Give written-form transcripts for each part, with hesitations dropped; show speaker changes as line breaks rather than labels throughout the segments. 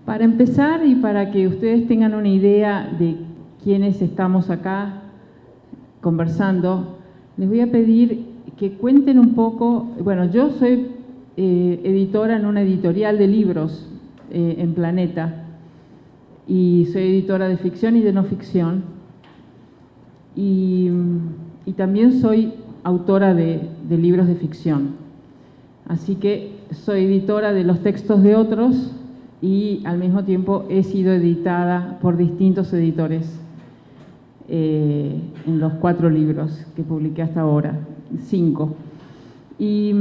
Para empezar y para que ustedes tengan una idea de quiénes estamos acá conversando, les voy a pedir que cuenten un poco. Bueno, yo soy editora en una editorial de libros en Planeta, y soy editora de ficción y de no ficción, y también soy autora de libros de ficción. Así que soy editora de los textos de otros y al mismo tiempo he sido editada por distintos editores en los 4 libros que publiqué hasta ahora, 5. Y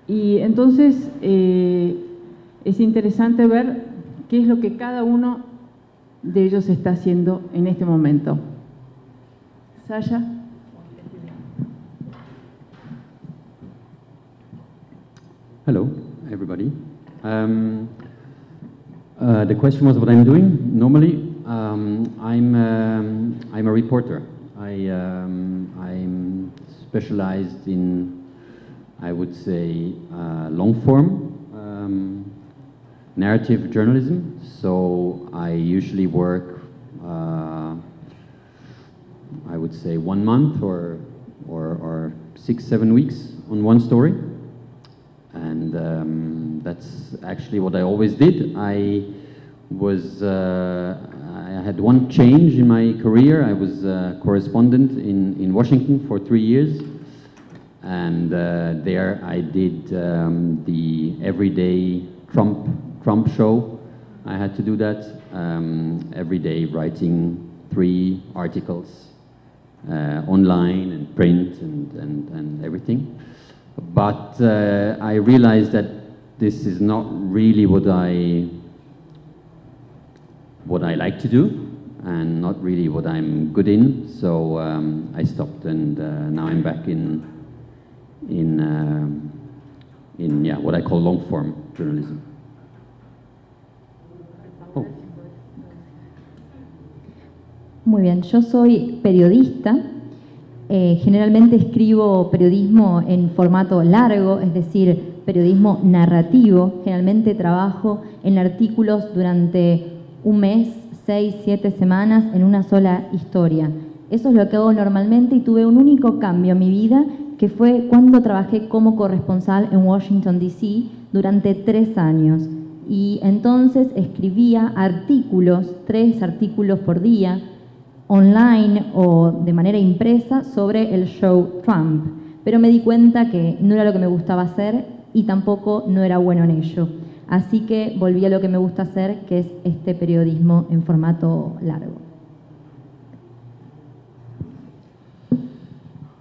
entonces es interesante ver qué es lo que cada uno de ellos está haciendo en este momento. Sasha.
Hello, everybody. The question was what I'm doing. Normally, I'm a reporter. I'm specialized in, I would say, long form narrative journalism. So I usually work, I would say, 1 month or 6-7 weeks on one story. And that's actually what I always did. I had one change in my career. I was a correspondent in Washington for 3 years. And there I did the everyday Trump show. I had to do that every day, writing 3 articles online and print and everything. But I realized that this is not really what I like to do, and not really what I'm good in. So I stopped, and now I'm back in what I call long form journalism. Oh.
Muy bien, yo soy periodista. Generalmente escribo periodismo en formato largo, es decir, periodismo narrativo. Generalmente trabajo en artículos durante 1 mes, 6, 7 semanas en una sola historia. Eso es lo que hago normalmente, y tuve un único cambio en mi vida, que fue cuando trabajé como corresponsal en Washington, D.C. durante 3 años. Y entonces escribía artículos, 3 artículos por día, online o de manera impresa, sobre el show Trump. Pero me di cuenta que no era lo que me gustaba hacer y tampoco no era bueno en ello. Así que volví a lo que me gusta hacer, que es este periodismo en formato largo.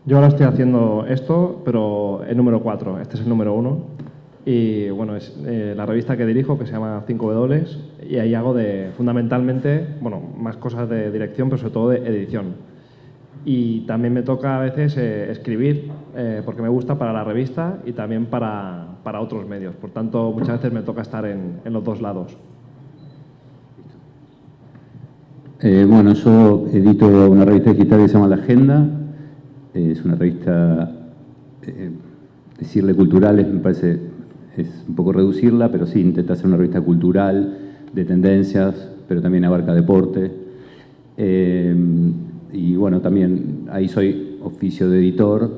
Yo ahora estoy haciendo esto, pero el número 4. Este es el número 1. Y bueno, es la revista que dirijo, que se llama 5W, y ahí hago fundamentalmente, bueno, más cosas de dirección, pero sobre todo de edición. Y también me toca a veces escribir, porque me gusta, para la revista y también para otros medios. Por tanto, muchas veces me toca estar en los 2 lados.
Bueno, yo edito una revista digital que se llama La Agenda. Es una revista, decirle culturales me parece es un poco reducirla, pero sí intenta hacer una revista cultural, de tendencias, pero también abarca deporte. Y bueno, también ahí soy oficio de editor,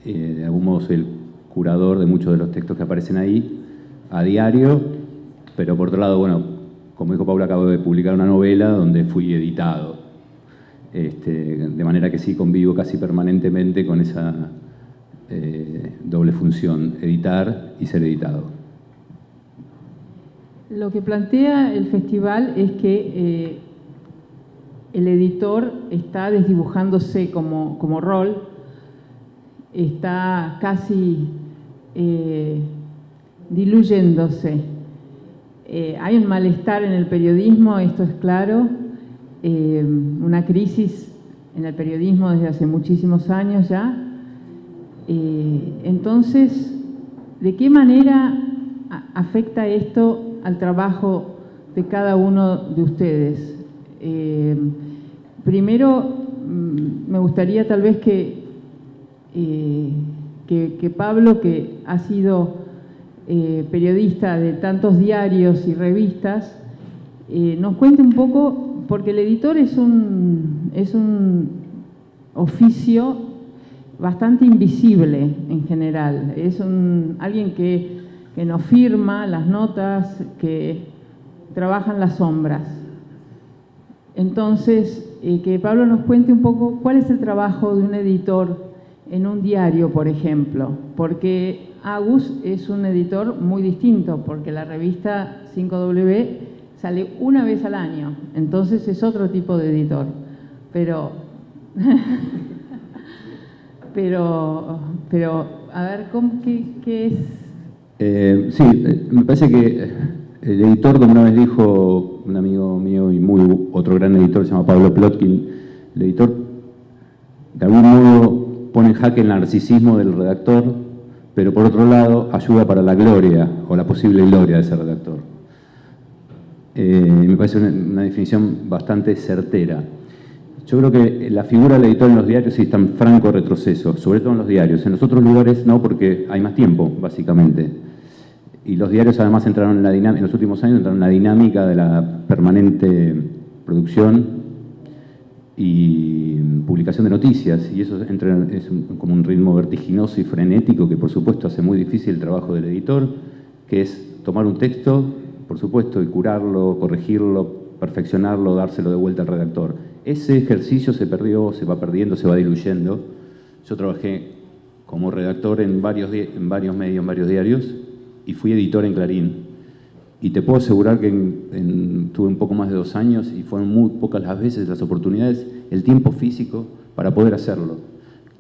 de algún modo soy el curador de muchos de los textos que aparecen ahí a diario, pero por otro lado, bueno, como dijo Paula, acabo de publicar una novela donde fui editado, de manera que sí convivo casi permanentemente con esa doble función, editar y ser editado.
Lo que plantea el festival es que el editor está desdibujándose como rol, está casi diluyéndose. Hay un malestar en el periodismo, esto es claro, una crisis en el periodismo desde hace muchísimos años ya. Entonces, ¿de qué manera afecta esto al trabajo de cada uno de ustedes? Primero, me gustaría tal vez que Pablo, que ha sido periodista de tantos diarios y revistas, nos cuente un poco, porque el editor es un oficio bastante invisible en general, es alguien que nos firma las notas, que trabaja en las sombras. Entonces, que Pablo nos cuente un poco cuál es el trabajo de un editor en un diario, por ejemplo, porque Agus es un editor muy distinto, porque la revista 5W sale una vez al año, entonces es otro tipo de editor. Pero, a ver, ¿qué es?
Sí, me parece que el editor, como una vez dijo un amigo mío y otro gran editor, se llama Pablo Plotkin, el editor de algún modo pone en jaque el narcisismo del redactor, pero por otro lado ayuda para la gloria o la posible gloria de ese redactor. Me parece una definición bastante certera. Yo creo que la figura del editor en los diarios sí está en franco retroceso, sobre todo en los diarios. En los otros lugares no, porque hay más tiempo, básicamente. Y los diarios además entraron en la dinámica, en los últimos años entraron en la dinámica de la permanente producción y publicación de noticias, y eso es como un ritmo vertiginoso y frenético que por supuesto hace muy difícil el trabajo del editor, que es tomar un texto, por supuesto, y curarlo, corregirlo, perfeccionarlo, dárselo de vuelta al redactor. Ese ejercicio se perdió, se va perdiendo, se va diluyendo. Yo trabajé como redactor en varios medios, en varios diarios, y fui editor en Clarín. Y te puedo asegurar que tuve un poco más de 2 años y fueron muy pocas las veces las oportunidades, el tiempo físico para poder hacerlo.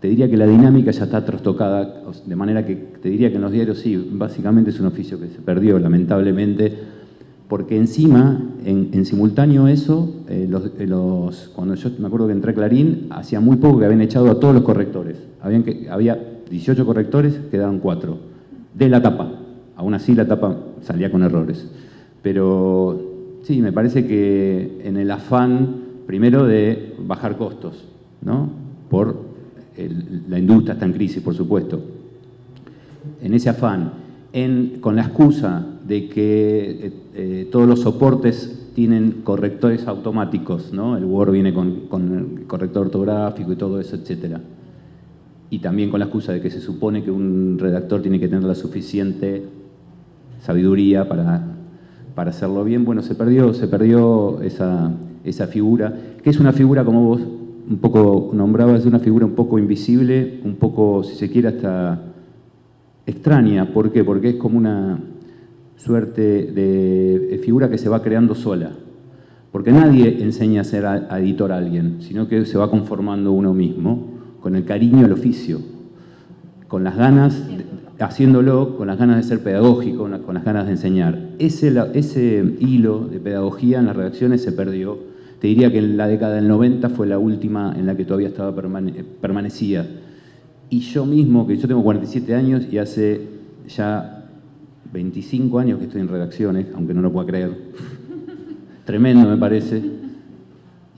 Te diría que la dinámica ya está trastocada, de manera que te diría que en los diarios sí, básicamente es un oficio que se perdió, lamentablemente, porque encima, en simultáneo eso, cuando yo me acuerdo que entré a Clarín, hacía muy poco que habían echado a todos los correctores. Había 18 correctores, quedaban 4, de la tapa. Aún así la tapa salía con errores. Pero sí, me parece que en el afán, primero, de bajar costos, ¿no? La industria está en crisis, por supuesto. En ese afán, con la excusa de que todos los soportes tienen correctores automáticos, ¿no? El Word viene con corrector ortográfico y todo eso, etcétera. Y también con la excusa de que se supone que un redactor tiene que tener la suficiente sabiduría para hacerlo bien. Bueno, se perdió esa figura, que es una figura, como vos un poco nombrabas, es una figura un poco invisible, un poco, si se quiere, hasta extraña. ¿Por qué? Porque es como una suerte de figura que se va creando sola. Porque nadie enseña a ser editor a alguien, sino que se va conformando uno mismo, con el cariño al oficio, con las ganas, haciéndolo, con las ganas de ser pedagógico, con las ganas de enseñar. Ese hilo de pedagogía en las redacciones se perdió. Te diría que en la década del 90 fue la última en la que todavía estaba permanecía. Y yo mismo, que yo tengo 47 años y hace ya 25 años que estoy en redacciones, aunque no lo pueda creer, tremendo me parece,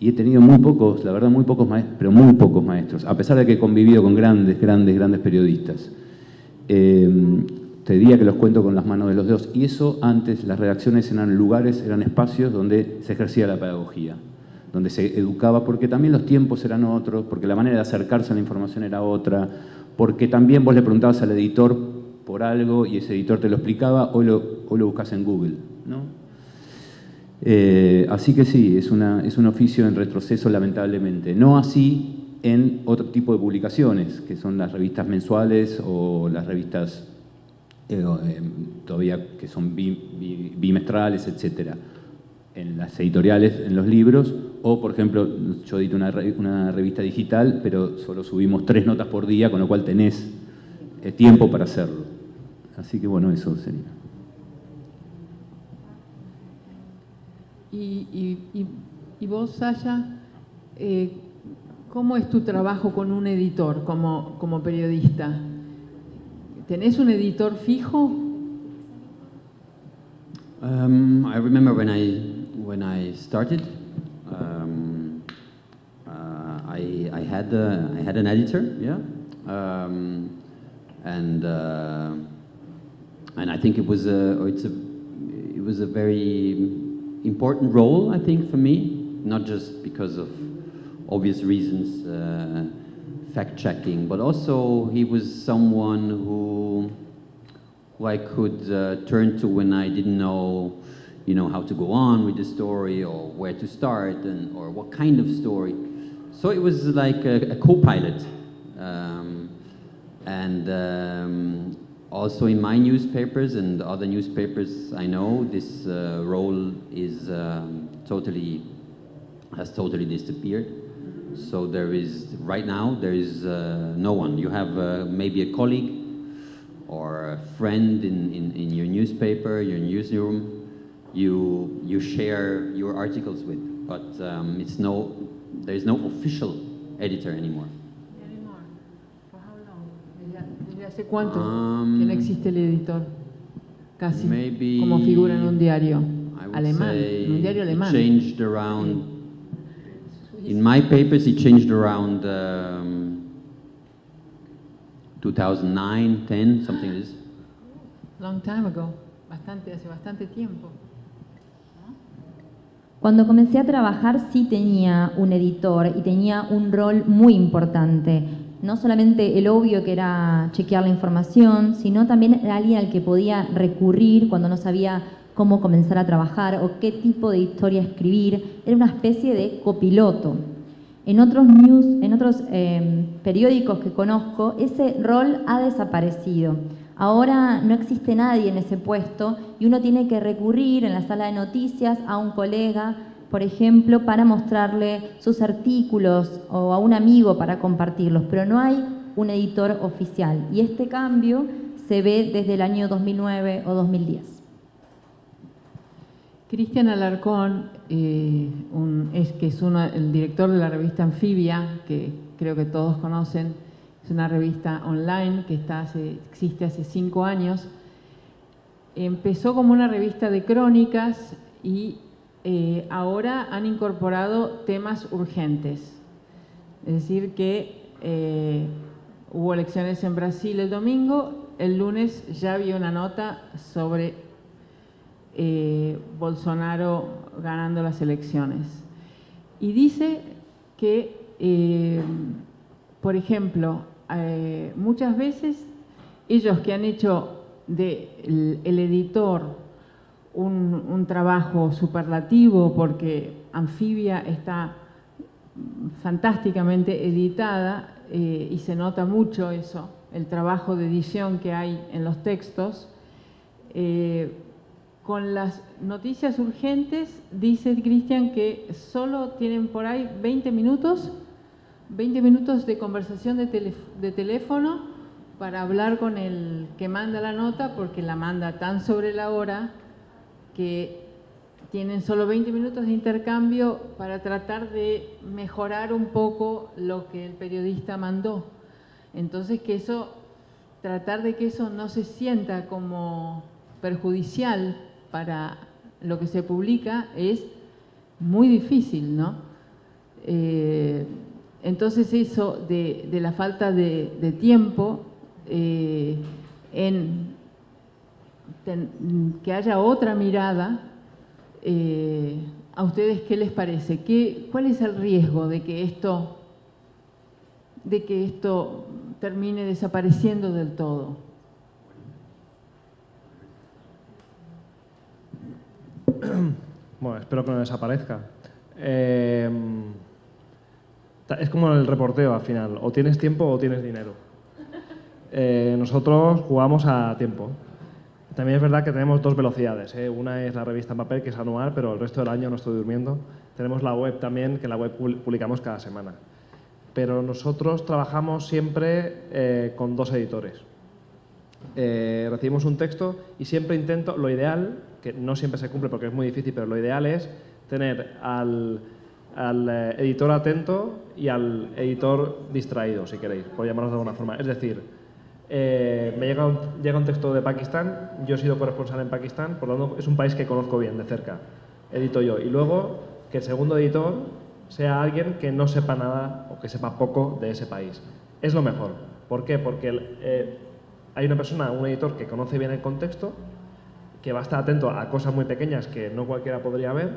y he tenido muy pocos, la verdad, muy pocos maestros, pero muy pocos maestros, a pesar de que he convivido con grandes periodistas. Te diría que los cuento con las manos de los dedos. Y eso antes, las redacciones eran lugares, eran espacios donde se ejercía la pedagogía, donde se educaba, porque también los tiempos eran otros, porque la manera de acercarse a la información era otra, porque también vos le preguntabas al editor por algo y ese editor te lo explicaba, hoy lo buscas en Google, ¿no? Así que sí, es un oficio en retroceso, lamentablemente. No así en otro tipo de publicaciones, que son las revistas mensuales o las revistas todavía que son bimestrales, etcétera. En las editoriales, en los libros, o por ejemplo, yo edito una revista digital, pero solo subimos 3 notas por día, con lo cual tenés tiempo para hacerlo. Así que bueno, eso sería.
Y vos, Sasha, ¿cómo es tu trabajo con un editor como periodista? ¿Tenés un editor fijo?
I remember when I started, I had an editor, yeah, and And I think it was a very important role, I think, for me, not just because of obvious reasons, fact-checking, but also he was someone who I could turn to when I didn't know, how to go on with the story or where to start or what kind of story. So it was like a co-pilot. Also in my newspapers and other newspapers I know, this role is has totally disappeared. So right now there is no one. You have maybe a colleague or a friend in your newspaper, your newsroom, you share your articles with, but there is no official editor anymore.
¿Desde hace cuánto que no existe el editor? Casi como figura en un diario alemán, en un diario alemán.
It changed around, in my papers it changed around 2009, 10, something like this.
Long time ago, hace bastante tiempo.
Cuando comencé a trabajar sí tenía un editor y tenía un rol muy importante. No solamente el obvio que era chequear la información, sino también era alguien al que podía recurrir cuando no sabía cómo comenzar a trabajar o qué tipo de historia escribir. Era una especie de copiloto. En otros periódicos que conozco, ese rol ha desaparecido. Ahora no existe nadie en ese puesto y uno tiene que recurrir en la sala de noticias a un colega, por ejemplo, para mostrarle sus artículos o a un amigo para compartirlos, pero no hay un editor oficial. Y este cambio se ve desde el año 2009 o 2010.
Cristian Alarcón, que es el director de la revista Anfibia, que creo que todos conocen, es una revista online que existe hace 5 años. Empezó como una revista de crónicas y ahora han incorporado temas urgentes. Es decir, que hubo elecciones en Brasil el domingo, el lunes ya había una nota sobre Bolsonaro ganando las elecciones. Y dice que, por ejemplo, muchas veces ellos que han hecho del editor un trabajo superlativo, porque Anfibia está fantásticamente editada y se nota mucho eso, el trabajo de edición que hay en los textos. Con las noticias urgentes, dice Cristian que solo tienen por ahí 20 minutos de conversación de teléfono para hablar con el que manda la nota, porque la manda tan sobre la hora que tienen solo 20 minutos de intercambio para tratar de mejorar un poco lo que el periodista mandó. Entonces, tratar de que eso no se sienta como perjudicial para lo que se publica es muy difícil, ¿no? Entonces eso de la falta de tiempo que haya otra mirada, ¿a ustedes qué les parece? ¿Cuál es el riesgo de que esto termine desapareciendo del todo?
Bueno, espero que no desaparezca. Es como el reporteo al final, o tienes tiempo o tienes dinero. Nosotros jugamos a tiempo. También es verdad que tenemos 2 velocidades. Una es la revista en papel, que es anual, pero el resto del año no estoy durmiendo. Tenemos la web también, que en la web publicamos cada semana. Pero nosotros trabajamos siempre con 2 editores. Recibimos un texto y siempre intento, lo ideal, que no siempre se cumple porque es muy difícil, pero lo ideal es tener al editor atento y al editor distraído, si queréis, por llamarlo de alguna forma. Es decir, me llega un texto de Pakistán, yo he sido corresponsal en Pakistán, por lo tanto es un país que conozco bien de cerca, edito yo. Y luego que el segundo editor sea alguien que no sepa nada o que sepa poco de ese país. Es lo mejor. ¿Por qué? Porque hay una persona, un editor que conoce bien el contexto, que va a estar atento a cosas muy pequeñas que no cualquiera podría ver,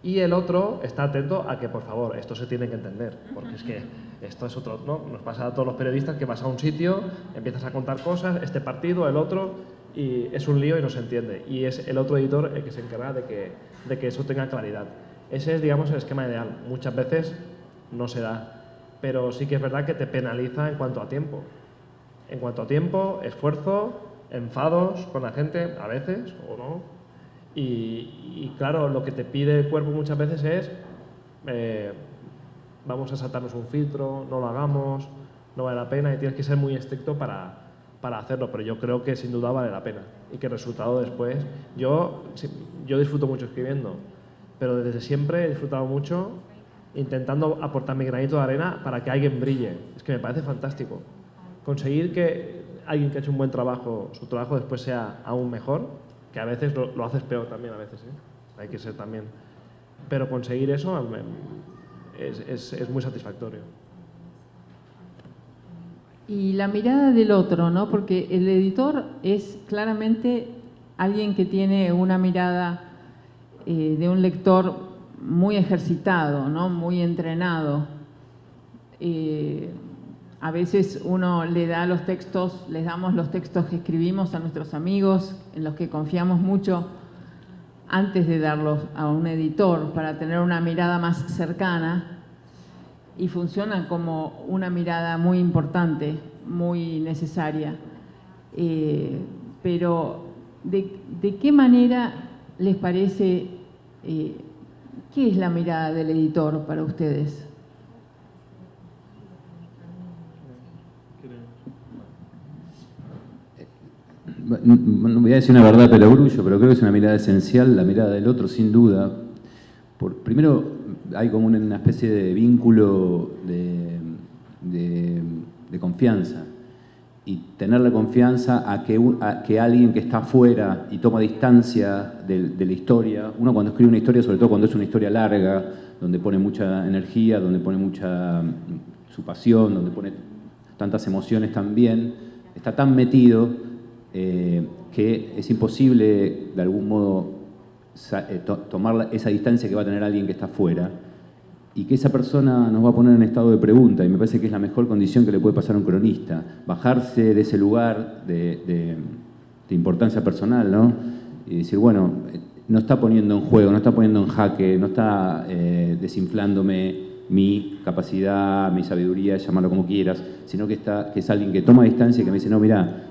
y el otro está atento a que, por favor, esto se tiene que entender, porque es que esto es otro, ¿no? Nos pasa a todos los periodistas que vas a un sitio, empiezas a contar cosas, este partido, el otro, y es un lío y no se entiende. Y es el otro editor el que se encarga de que eso tenga claridad. Ese es, digamos, el esquema ideal. Muchas veces no se da, pero sí que es verdad que te penaliza en cuanto a tiempo. En cuanto a tiempo, esfuerzo, enfados con la gente, a veces, o no. Y claro, lo que te pide el cuerpo muchas veces es vamos a saltarnos un filtro, no lo hagamos, no vale la pena, y tienes que ser muy estricto para hacerlo, pero yo creo que sin duda vale la pena y que el resultado después... Yo disfruto mucho escribiendo, pero desde siempre he disfrutado mucho intentando aportar mi granito de arena para que alguien brille. Es que me parece fantástico. Conseguir que alguien que ha hecho un buen trabajo, su trabajo después sea aún mejor, que a veces lo haces peor también, a veces, ¿eh? Hay que ser también. Pero conseguir eso es muy satisfactorio.
Y la mirada del otro, ¿no? Porque el editor es claramente alguien que tiene una mirada de un lector muy ejercitado, ¿no? Muy entrenado. A veces uno le da los textos, les damos los textos que escribimos a nuestros amigos, en los que confiamos mucho, antes de darlos a un editor, para tener una mirada más cercana, y funcionan como una mirada muy importante, muy necesaria. Pero, ¿de qué manera les parece, qué es la mirada del editor para ustedes?
No voy a decir una verdad perogrullo, pero creo que es una mirada esencial, la mirada del otro, sin duda. Primero, hay como una especie de vínculo de confianza. Y tener la confianza a que alguien que está afuera y toma distancia de la historia, uno cuando escribe una historia, sobre todo cuando es una historia larga, donde pone mucha energía, donde pone mucha su pasión, donde pone tantas emociones también, está tan metido que es imposible de algún modo tomar esa distancia que va a tener alguien que está afuera, y que esa persona nos va a poner en estado de pregunta, y me parece que es la mejor condición que le puede pasar a un cronista, bajarse de ese lugar de importancia personal, ¿no? Y decir, bueno, no está poniendo en juego, no está poniendo en jaque, no está desinflándome mi capacidad, mi sabiduría, llamarlo como quieras, sino que es alguien que toma distancia y que me dice, no, mira,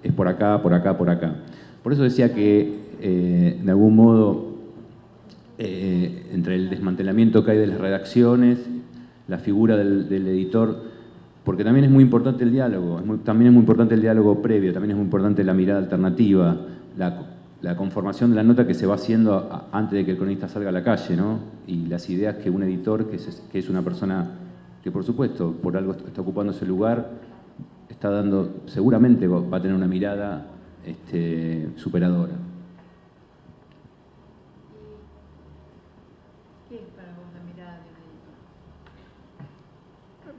es por acá, por acá, por acá. Por eso decía que, de algún modo, entre el desmantelamiento que hay de las redacciones, la figura del editor, porque también es muy importante el diálogo, también es muy importante el diálogo previo, también es muy importante la mirada alternativa, la conformación de la nota que se va haciendo antes de que el cronista salga a la calle, ¿no? Y las ideas que un editor, que es una persona que, por supuesto, por algo está ocupando ese lugar, está dando, seguramente va a tener una mirada superadora.
¿Qué es para vos la mirada de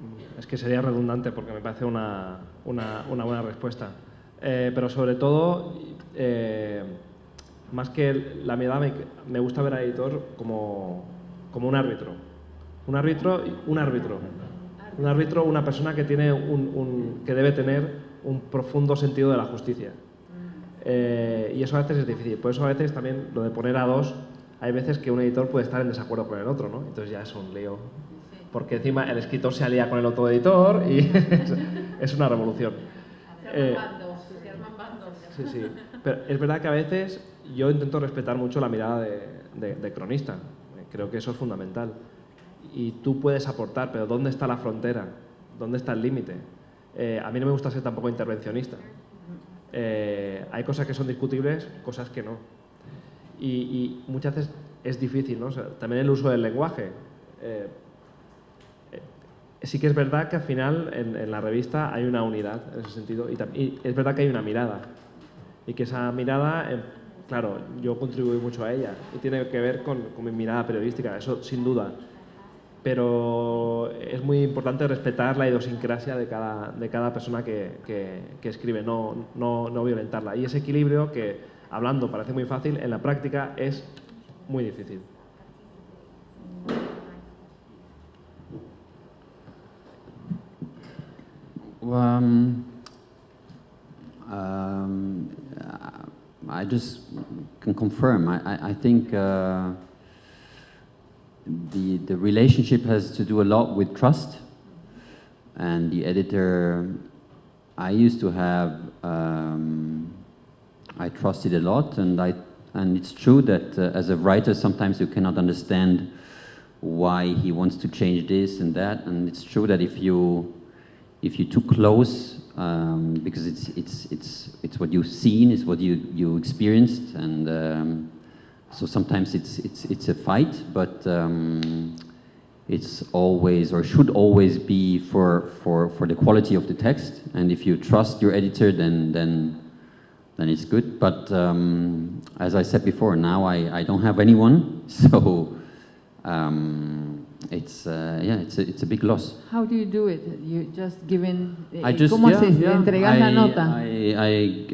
un editor?
Es que sería redundante porque me parece una buena respuesta. Pero sobre todo, más que la mirada, me gusta ver al editor como un árbitro. Un árbitro, una persona que tiene que debe tener un profundo sentido de la justicia. Y eso a veces es difícil. Por eso a veces también lo de poner a dos, hay veces que un editor puede estar en desacuerdo con el otro, ¿no? Entonces ya es un lío. Porque encima el escritor se alía con el otro editor y es una revolución.
Se arman bandos.
Sí. Pero es verdad que a veces yo intento respetar mucho la mirada de cronista. Creo que eso es fundamental. Y tú puedes aportar, pero ¿dónde está la frontera? ¿Dónde está el límite? A mí no me gusta ser tampoco intervencionista. Hay cosas que son discutibles, cosas que no. Y muchas veces es difícil, ¿no? O sea, también el uso del lenguaje. Sí que es verdad que al final en la revista hay una unidad en ese sentido, y es verdad que hay una mirada, y que esa mirada, claro, yo contribuí mucho a ella, y tiene que ver con mi mirada periodística, eso sin duda. pero es muy importante respetar la idiosincrasia de cada persona que escribe, no violentarla. Y ese equilibrio que, hablando, parece muy fácil, en la práctica es muy difícil.
I just can confirm. I think the relationship has to do a lot with trust, and the editor I used to have, I trusted a lot, and it's true that as a writer sometimes you cannot understand why he wants to change this and that, and it's true that if you're too close, because it's what you've seen, it's what you experienced, and so sometimes it's a fight, but it's always, or should always be, for the quality of the text. And if you trust your editor, then it's good. But as I said before, now I don't have anyone, so it's a big loss.
How do you do it? You just give in.
¿Cómo haces?
¿Entregas la nota?
I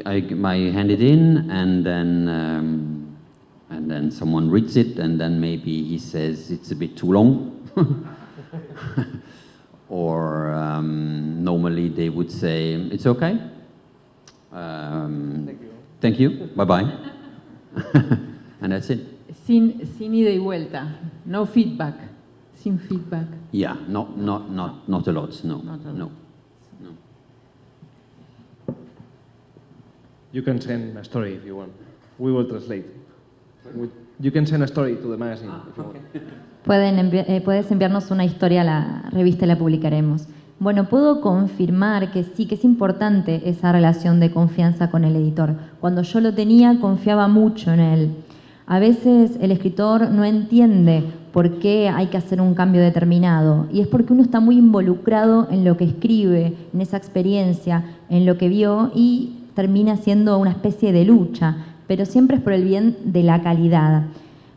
hand it in, and then someone reads it, and then maybe he says it's a bit too long. Or normally they would say it's okay. Thank you. Bye bye. And that's it.
Sin ida y vuelta. No feedback. Sin feedback.
Yeah, not a lot. No.
Not a lot.
No.
You can send a story if you want. We will translate. You can send a story to the magazine if you want.
Puedes enviarnos una historia a la revista y la publicaremos. Bueno, puedo confirmar que sí, que es importante esa relación de confianza con el editor. Cuando yo lo tenía, confiaba mucho en él. A veces el escritor no entiende por qué hay que hacer un cambio determinado, y es porque uno está muy involucrado en lo que escribe, en esa experiencia, en lo que vio, y termina siendo una especie de lucha, pero siempre es por el bien de la calidad.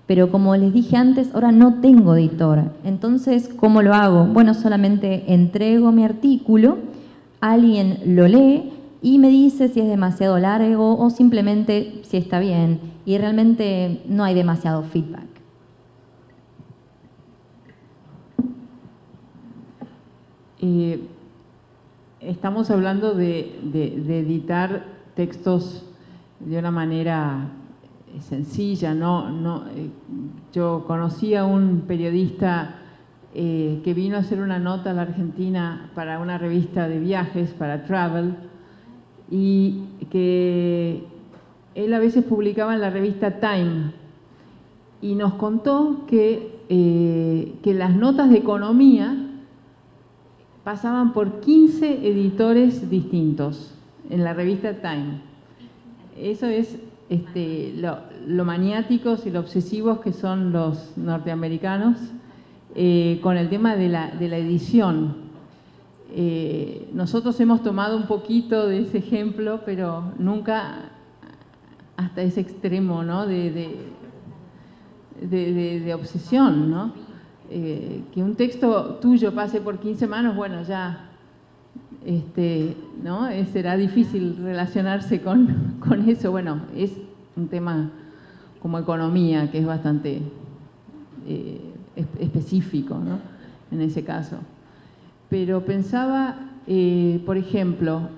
Pero como les dije antes, ahora no tengo editor. Entonces, ¿cómo lo hago? Bueno, solamente entrego mi artículo, alguien lo lee y me dice si es demasiado largo o simplemente si está bien. Y realmente no hay demasiado feedback.
Estamos hablando de editar textos de una manera sencilla, yo conocí a un periodista que vino a hacer una nota a la Argentina para una revista de viajes, para Travel, y que él a veces publicaba en la revista Time, y nos contó que las notas de economía pasaban por 15 editores distintos en la revista Time. Eso es lo maniáticos y lo obsesivos que son los norteamericanos con el tema de la edición. Nosotros hemos tomado un poquito de ese ejemplo, pero nunca hasta ese extremo, ¿no? de obsesión, ¿no? Que un texto tuyo pase por 15 manos, bueno, ya ¿no? Será difícil relacionarse con eso. Bueno, es un tema como economía que es bastante específico, ¿no? En ese caso. Pero pensaba, por ejemplo,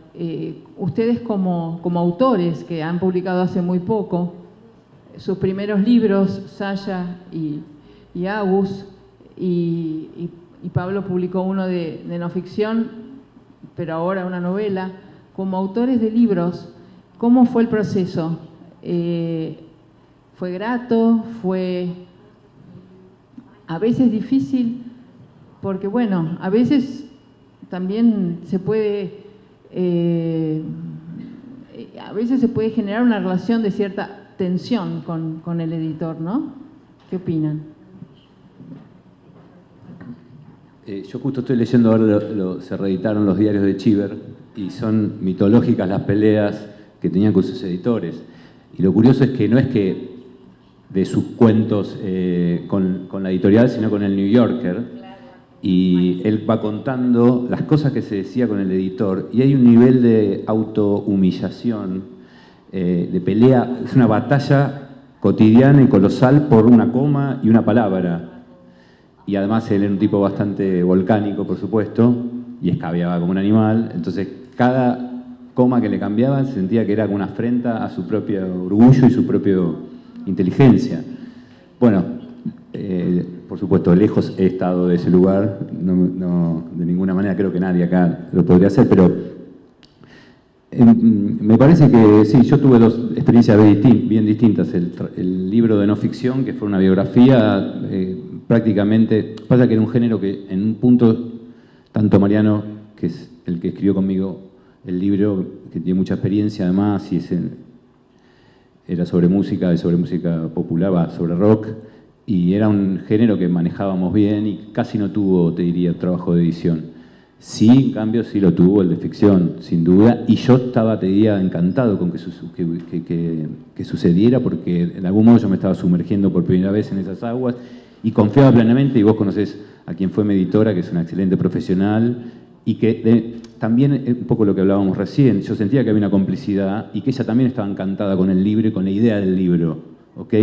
ustedes como autores que han publicado hace muy poco, sus primeros libros, Sasha y Agus, y Pablo publicó uno de no ficción, pero ahora una novela. Como autores de libros, ¿cómo fue el proceso? ¿Fue grato? ¿Fue a veces difícil? Porque bueno, a veces también se puede generar una relación de cierta tensión con el editor, ¿no? ¿Qué opinan?
Yo justo estoy leyendo ahora, se reeditaron los diarios de Chiver y son mitológicas las peleas que tenían con sus editores. Y lo curioso es que no es que de sus cuentos con la editorial, sino con el New Yorker. y él va contando las cosas que se decía con el editor, y hay un nivel de autohumillación, de pelea, es una batalla cotidiana y colosal por una coma y una palabra. Y además él era un tipo bastante volcánico, por supuesto, y escabeaba como un animal, entonces cada coma que le cambiaba se sentía que era como una afrenta a su propio orgullo y su propia inteligencia. Bueno, por supuesto, lejos he estado de ese lugar, no, de ninguna manera creo que nadie acá lo podría hacer, pero me parece que sí, yo tuve dos experiencias bien distintas. El libro de no ficción, que fue una biografía, prácticamente, pasa que era un género que en un punto, tanto Mariano, que es el que escribió conmigo el libro, que tiene mucha experiencia además, y era sobre música popular, sobre rock, y era un género que manejábamos bien y casi no tuvo, te diría, trabajo de edición. Sí, en cambio, sí lo tuvo el de ficción, sin duda, y yo estaba, te diría, encantado con que sucediera, porque en algún modo yo me estaba sumergiendo por primera vez en esas aguas y confiaba plenamente, y vos conocés a quien fue mi editora, que es una excelente profesional, y que también, un poco lo que hablábamos recién, yo sentía que había una complicidad y que ella también estaba encantada con el libro y con la idea del libro, ¿ok?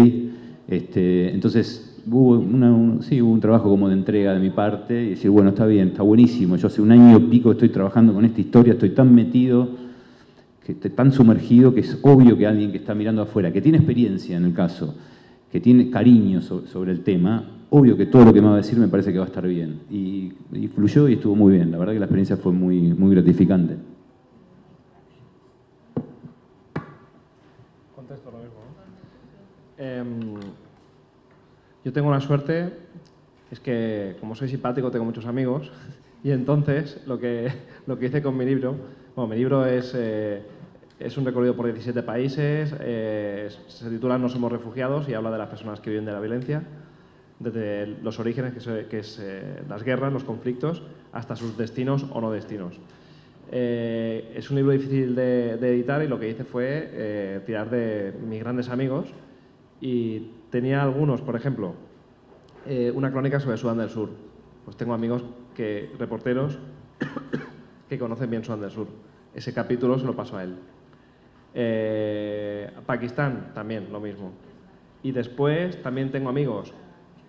Entonces hubo un trabajo como de entrega de mi parte y decir, bueno, está bien, está buenísimo, yo hace un año y pico estoy trabajando con esta historia, estoy tan metido, tan sumergido, que es obvio que alguien que está mirando afuera, que tiene experiencia en el caso, que tiene cariño sobre el tema, obvio que todo lo que me va a decir me parece que va a estar bien. Y fluyó y estuvo muy bien, la verdad que la experiencia fue muy gratificante.
Contesto lo mismo, ¿no? Yo tengo una suerte, es que como soy simpático tengo muchos amigos, y entonces lo que hice con mi libro, bueno, mi libro es un recorrido por 17 países, se titula No somos refugiados y habla de las personas que viven de la violencia, desde los orígenes, que es las guerras, los conflictos, hasta sus destinos o no destinos. Es un libro difícil de editar, y lo que hice fue tirar de mis grandes amigos, y tenía algunos, por ejemplo, una crónica sobre Sudán del Sur. Pues tengo amigos reporteros que conocen bien Sudán del Sur. Ese capítulo se lo paso a él. Pakistán, también lo mismo. Y después también tengo amigos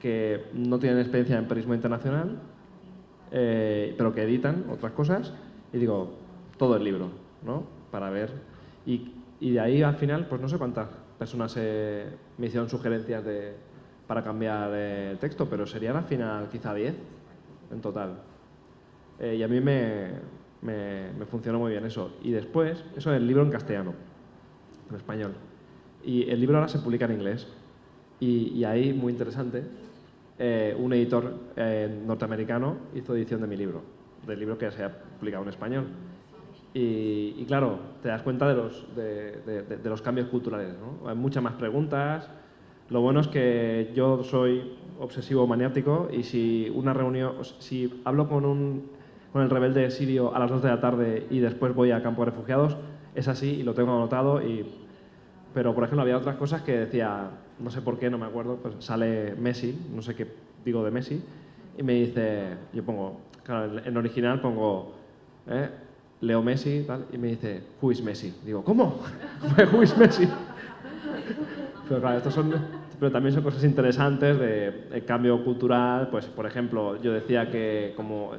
que no tienen experiencia en periodismo internacional, pero que editan otras cosas, y digo, todo el libro, ¿no? Para ver. Y de ahí al final, pues no sé cuántas personas me hicieron sugerencias para cambiar el texto, pero serían al final quizá 10 en total. Y a mí me funcionó muy bien eso. Y después, eso es el libro en castellano, en español. Y el libro ahora se publica en inglés. Y ahí, muy interesante, un editor norteamericano hizo edición de mi libro, del libro que se ha publicado en español. Y claro, te das cuenta de los cambios culturales, ¿no? Hay muchas más preguntas. Lo bueno es que yo soy obsesivo maniático, y si hablo con el rebelde sirio a las 2 de la tarde y después voy a campo de refugiados, es así y lo tengo anotado. Pero, por ejemplo, había otras cosas que decía, no sé por qué, no me acuerdo, pues sale Messi, no sé qué digo de Messi, y me dice, yo pongo, claro, en original pongo, Leo Messi, tal, y me dice, who is Messi? Digo, ¿cómo? ¿Who is Messi? Pero claro, pero también son cosas interesantes de cambio cultural. Pues, por ejemplo, yo decía que como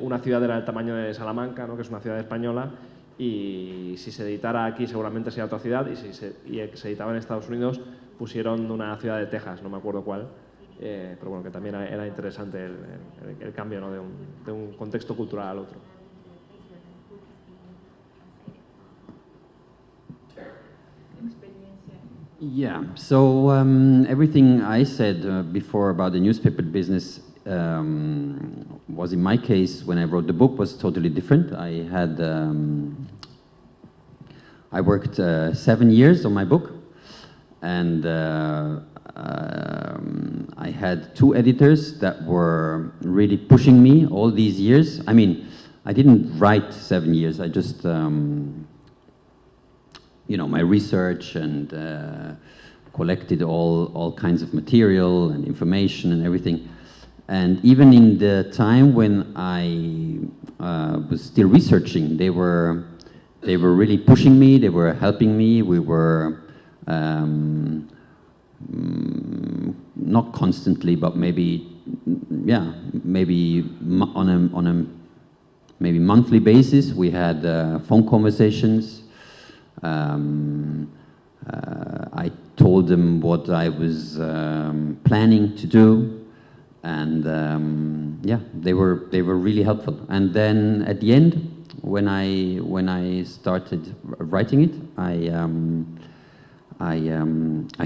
una ciudad era del tamaño de Salamanca, ¿no? Que es una ciudad española, y si se editara aquí seguramente sería otra ciudad, y si se editaba en Estados Unidos pusieron una ciudad de Texas, no me acuerdo cuál, pero bueno, que también era interesante el cambio, ¿no? de un contexto cultural al otro.
Yeah, so everything I said before about the newspaper business was, in my case, when I wrote the book, was totally different. I worked 7 years on my book, and I had 2 editors that were really pushing me all these years. I mean, I didn't write 7 years, I just my research and collected all kinds of material and information and everything. And even in the time when I was still researching, they were really pushing me, they were helping me, we were not constantly, but maybe on a maybe monthly basis, we had phone conversations. I told them what I was planning to do, and they were really helpful. And then at the end, when I started writing it, I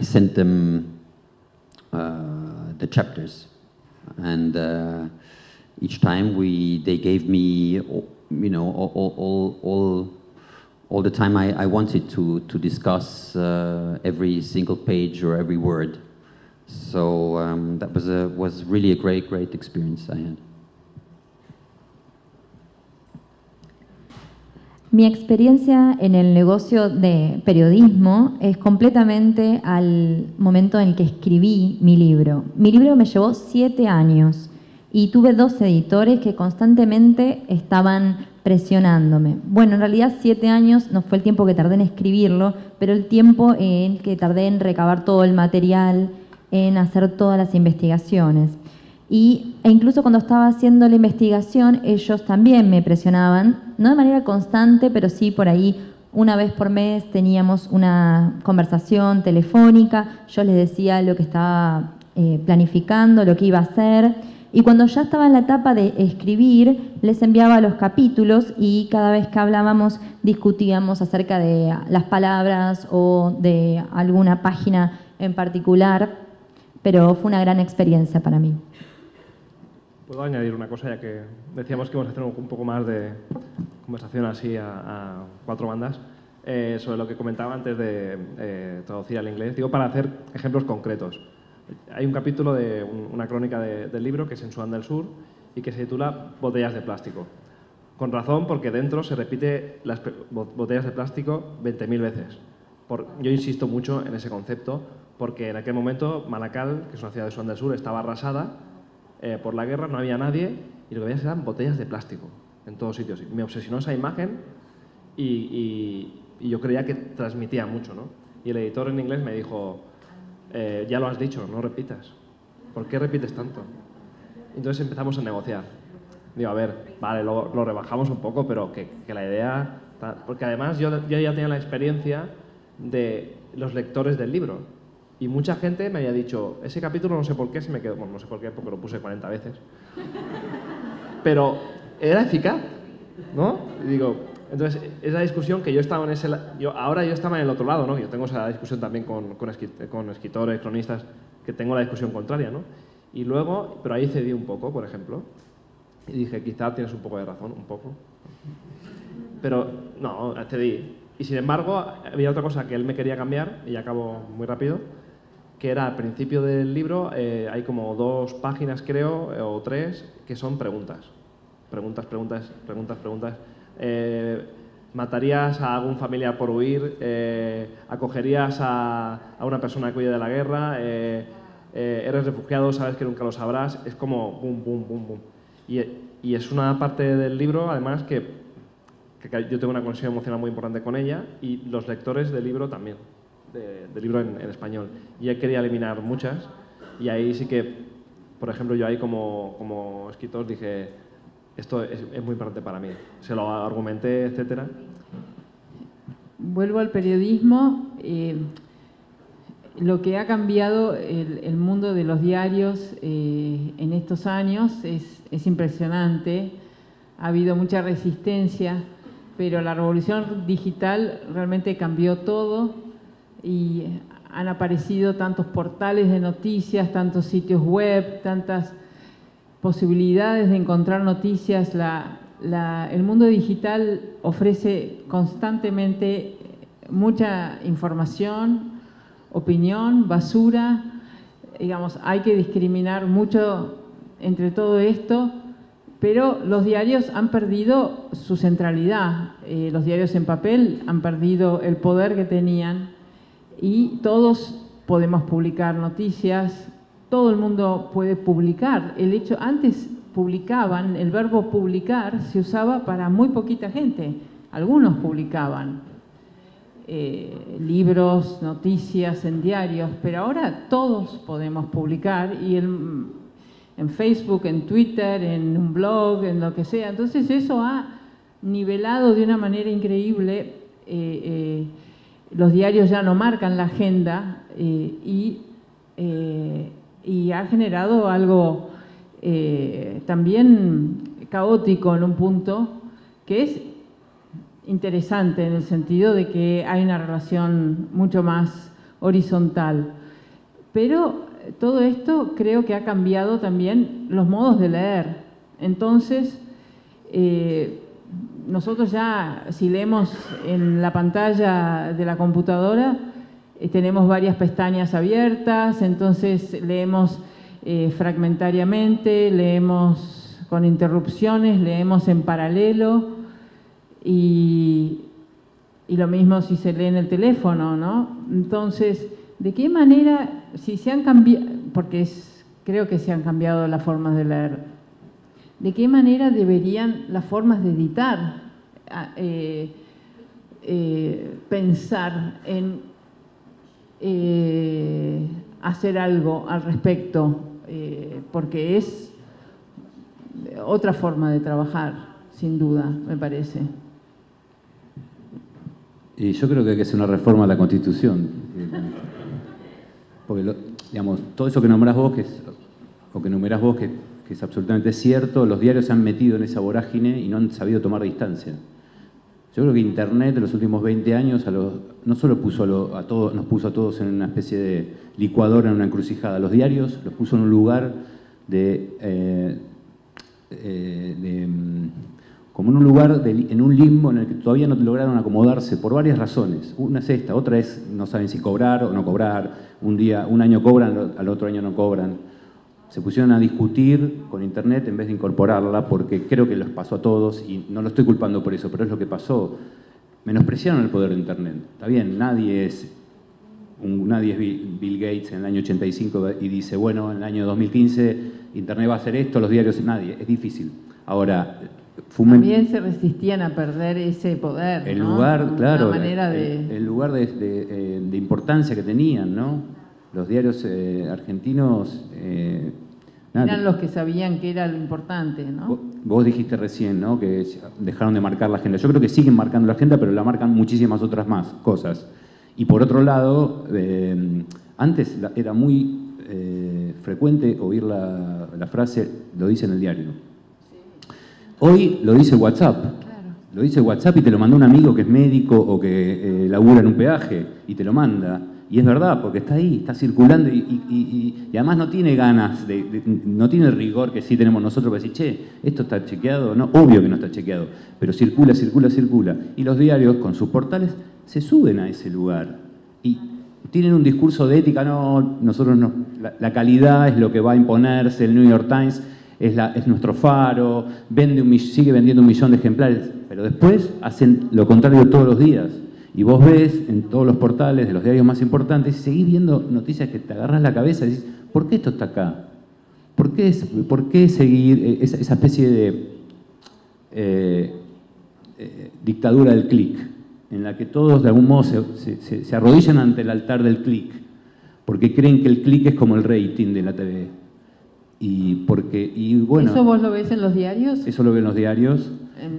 sent them the chapters, and each time they gave me, all the time I wanted to discuss every single page or every word. So that was really a great experience I had.
Mi experiencia en el negocio de periodismo es completamente al momento en el que escribí mi libro. Mi libro me llevó 7 años y tuve 2 editores que constantemente estaban presionándome. Bueno, en realidad 7 años no fue el tiempo que tardé en escribirlo, pero el tiempo en que tardé en recabar todo el material, en hacer todas las investigaciones. E incluso cuando estaba haciendo la investigación, ellos también me presionaban, no de manera constante, pero sí por ahí una vez por mes teníamos una conversación telefónica, yo les decía lo que estaba planificando, lo que iba a hacer, y cuando ya estaba en la etapa de escribir, les enviaba los capítulos y cada vez que hablábamos discutíamos acerca de las palabras o de alguna página en particular, pero fue una gran experiencia para mí.
¿Puedo añadir una cosa, ya que decíamos que íbamos a hacer un poco más de conversación así a 4 bandas, sobre lo que comentaba antes de traducir al inglés? Digo, para hacer ejemplos concretos. Hay un capítulo de una crónica del libro que es en Sudán del Sur y que se titula Botellas de plástico. Con razón, porque dentro se repite las botellas de plástico 20.000 veces. Yo insisto mucho en ese concepto porque en aquel momento Malakal, que es una ciudad de Sudán del Sur, estaba arrasada por la guerra, no había nadie y lo que veías eran botellas de plástico en todos sitios. Y me obsesionó esa imagen y yo creía que transmitía mucho, ¿no? Y el editor en inglés me dijo, ya lo has dicho, no repitas. ¿Por qué repites tanto? Entonces empezamos a negociar. Digo, a ver, vale, lo rebajamos un poco, pero que la idea... Porque además yo ya tenía la experiencia de los lectores del libro. Y mucha gente me había dicho, ese capítulo no sé por qué se me quedó, bueno, no sé por qué, porque lo puse 40 veces. Pero era eficaz, ¿no? Y digo, entonces, esa discusión que yo estaba en ese... Ahora yo estaba en el otro lado, ¿no? Yo tengo esa discusión también con escritores, cronistas, que tengo la discusión contraria, ¿no? Y luego, pero ahí cedí un poco, por ejemplo, y dije, quizá tienes un poco de razón, un poco. Pero no, cedí. Y sin embargo, había otra cosa que él me quería cambiar, y acabo muy rápido, que era al principio del libro, hay como 2 páginas, creo, o 3, que son preguntas. Preguntas. ¿Matarías a algún familiar por huir? ¿Acogerías a una persona que huye de la guerra? ¿Eres refugiado? ¿Sabes que nunca lo sabrás? Es como boom, boom, boom, boom. Y es una parte del libro, además, que yo tengo una conexión emocional muy importante con ella y los lectores del libro también, del libro en español. Y él quería eliminar muchas y ahí sí que, por ejemplo, yo ahí como escritor dije, esto es muy importante para mí. Se lo argumenté, etcétera.
Vuelvo al periodismo. Lo que ha cambiado el mundo de los diarios en estos años es impresionante. Ha habido mucha resistencia, pero la revolución digital realmente cambió todo y han aparecido tantos portales de noticias, tantos sitios web, tantas posibilidades de encontrar noticias. El mundo digital ofrece constantemente mucha información, opinión, basura. Digamos, hay que discriminar mucho entre todo esto, pero los diarios han perdido su centralidad. Los diarios en papel han perdido el poder que tenían y todos podemos publicar noticias todo el mundo puede publicar. El hecho, antes publicaban, el verbo publicar se usaba para muy poquita gente. Algunos publicaban libros, noticias en diarios, pero ahora todos podemos publicar y en Facebook, en Twitter, en un blog, en lo que sea. Entonces eso ha nivelado de una manera increíble. Los diarios ya no marcan la agenda y ha generado algo también caótico en un punto, que es interesante en el sentido de que hay una relación mucho más horizontal. Pero todo esto creo que ha cambiado también los modos de leer. Entonces, nosotros ya, si leemos en la pantalla de la computadora, tenemos varias pestañas abiertas, entonces leemos fragmentariamente, leemos con interrupciones, leemos en paralelo y lo mismo si se lee en el teléfono, ¿no? Entonces, ¿de qué manera, si se han cambiado, porque creo que se han cambiado las formas de leer, ¿de qué manera deberían las formas de editar pensar en hacer algo al respecto? Porque es otra forma de trabajar, sin duda, me parece.
Y yo creo que hay que hacer una reforma a la Constitución. Porque, digamos, todo eso que nombrás vos, o que numerás vos, que es absolutamente cierto, los diarios se han metido en esa vorágine y no han sabido tomar distancia. Yo creo que Internet en los últimos 20 años no solo nos puso a todos en una especie de licuadora, en una encrucijada. Los diarios los puso en un lugar como en un lugar, en un limbo en el que todavía no lograron acomodarse por varias razones. Una es esta, otra es no saben si cobrar o no cobrar. Un año cobran, al otro año no cobran. Se pusieron a discutir con Internet en vez de incorporarla, porque creo que les pasó a todos, y no lo estoy culpando por eso, pero es lo que pasó. Menospreciaron el poder de Internet. Está bien, nadie es Bill Gates en el año 85 y dice, bueno, en el año 2015 Internet va a hacer esto, los diarios, nadie. Es difícil. Ahora,
también se resistían a perder ese poder,
el
¿no?
lugar, claro,
el
lugar de importancia que tenían, ¿no? Los diarios argentinos
eran los que sabían que era lo importante, ¿no?
Vos dijiste recién, ¿no?, que dejaron de marcar la agenda. Yo creo que siguen marcando la agenda, pero la marcan muchísimas otras más cosas. Y por otro lado, antes era muy frecuente oír la frase, lo dice en el diario. Hoy lo dice WhatsApp. Claro. Lo dice WhatsApp y te lo manda un amigo que es médico o que labura en un peaje y te lo manda. Y es verdad, porque está ahí, está circulando y además no tiene ganas, no tiene el rigor que sí tenemos nosotros para decir, che, ¿esto está chequeado? No, obvio que no está chequeado, pero circula. Y los diarios con sus portales se suben a ese lugar y tienen un discurso de ética, no, nosotros no, la calidad es lo que va a imponerse, el New York Times es nuestro faro, sigue vendiendo 1 millón de ejemplares, pero después hacen lo contrario todos los días. Y vos ves en todos los portales de los diarios más importantes y seguís viendo noticias que te agarras la cabeza y dices, ¿por qué esto está acá? ¿Por qué seguir esa especie de dictadura del clic? En la que todos de algún modo se arrodillan ante el altar del clic, porque creen que el clic es como el rating de la TV. Y bueno,
¿eso vos lo ves en los diarios?
Eso lo veo en los diarios.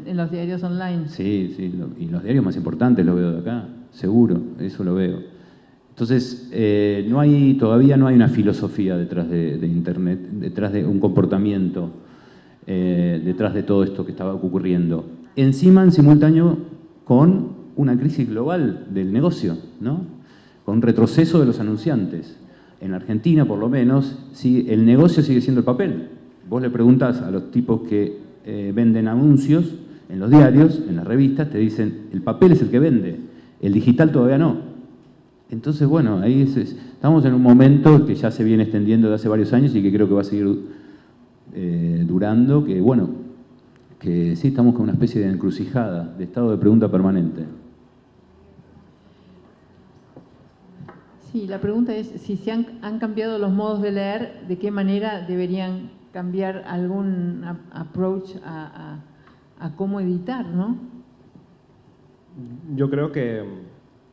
En los diarios online.
Sí, y los diarios más importantes lo veo de acá, seguro, eso lo veo. Entonces, todavía no hay una filosofía detrás de Internet, detrás de un comportamiento, detrás de todo esto que estaba ocurriendo. Encima, en simultáneo, con una crisis global del negocio, ¿no? Con un retroceso de los anunciantes. En Argentina, por lo menos, el negocio sigue siendo el papel. Vos le preguntás a los tipos que venden anuncios en los diarios, en las revistas, te dicen, el papel es el que vende, el digital todavía no. Entonces, bueno, ahí estamos en un momento que ya se viene extendiendo de hace varios años y que creo que va a seguir durando, que bueno, que sí estamos con una especie de encrucijada, de estado de pregunta permanente.
Sí, la pregunta es si se han cambiado los modos de leer, ¿de qué manera deberían cambiar algún approach a cómo editar, ¿no?
Yo creo que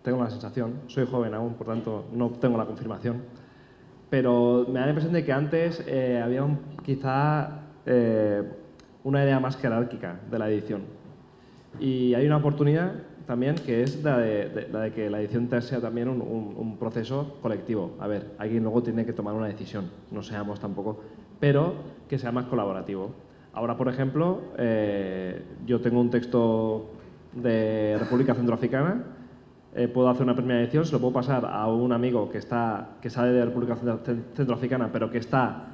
tengo la sensación, soy joven aún, por tanto no tengo la confirmación, pero me da la impresión de que antes había quizá una idea más jerárquica de la edición. Y hay una oportunidad también que es la de que la edición sea también un proceso colectivo. A ver, alguien luego tiene que tomar una decisión, no seamos tampoco, pero que sea más colaborativo. Ahora, por ejemplo, yo tengo un texto de República Centroafricana, puedo hacer una primera edición, se lo puedo pasar a un amigo que sale de República Centroafricana, pero que está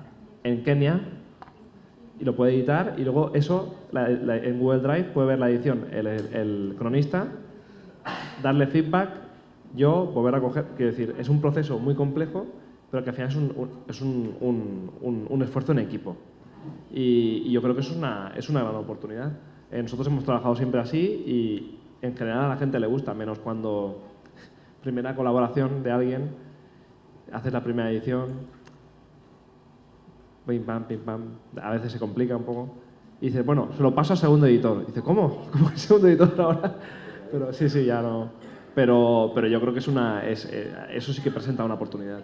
en Kenia, y lo puede editar, y luego eso en Google Drive puede ver la edición el cronista, darle feedback, yo volver a coger. Quiero decir, es un proceso muy complejo, pero que al final es un esfuerzo en equipo. Y yo creo que es una gran oportunidad. Nosotros hemos trabajado siempre así y en general a la gente le gusta, menos cuando primera colaboración de alguien, haces la primera edición, pim pam, a veces se complica un poco. Y dices, bueno, se lo paso al segundo editor. Y dice, ¿cómo? ¿Cómo el segundo editor ahora? Pero sí, ya no. Pero yo creo que eso sí que presenta una oportunidad.